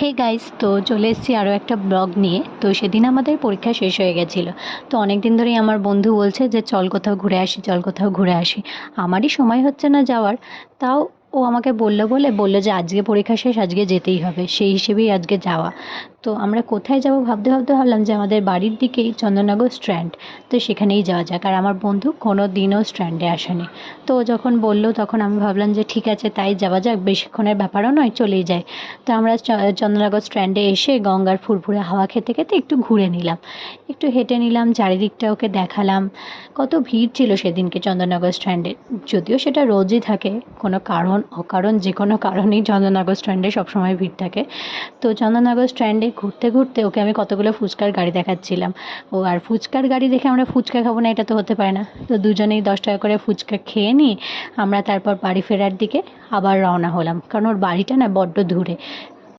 Hey guys, তো চলে এসেছি আরও একটা ব্লগ নিয়ে। তো সেদিন আমাদের পরীক্ষা শেষ হয়ে গেছিলো। তো অনেক দিন ধরেই আমার বন্ধু বলছে যে চল কোথাও ঘুরে আসি, চল কোথাও ঘুরে আসি। আমারই সময় হচ্ছে না যাওয়ার। তাও ও আমাকে বললো যে আজকে পরীক্ষা শেষ, আজকে যেতেই হবে, সেই হিসেবেই আজকে যাওয়া। তো আমরা কোথায় যাব ভাবতে ভাবতে ভাবলাম যে আমাদের বাড়ির দিকেই চন্দননগর স্ট্র্যান্ড, তো সেখানেই যাওয়া যাক। আর আমার বন্ধু কোনো দিনও স্ট্র্যান্ডে আসেনি। তো ও যখন বললো তখন আমি ভাবলাম যে ঠিক আছে, তাই যাওয়া যাক, বেশিক্ষণের ব্যাপারও নয়, চলেই যাই। তো আমরা চন্দননগর স্ট্র্যান্ডে এসে গঙ্গার ফুরফুরে হাওয়া খেতে খেতে একটু ঘুরে নিলাম, একটু হেঁটে নিলাম, চারিদিকটা ওকে দেখালাম। কত ভিড় ছিল সেদিনকে চন্দননগর স্ট্র্যান্ডে। যদিও সেটা রোজই থাকে, কোনো কারণ অকারণ যে কোনো কারণেই চন্দননগর স্ট্র্যান্ডে সবসময় ভিড় থাকে। তো চন্দননগর স্ট্র্যান্ডে ঘুরতে ঘুরতে ওকে আমি কতগুলো ফুচকার গাড়ি দেখাচ্ছিলাম। ও আর ফুচকার গাড়ি দেখে আমরা ফুচকা খাবো না এটা তো হতে পারে না। তো দুজনেই 10 টাকা করে ফুচকা খেয়ে নিই। আমরা তারপর বাড়ি ফেরার দিকে আবার রওনা হলাম, কারণ ওর বাড়িটা না বড্ড দূরে।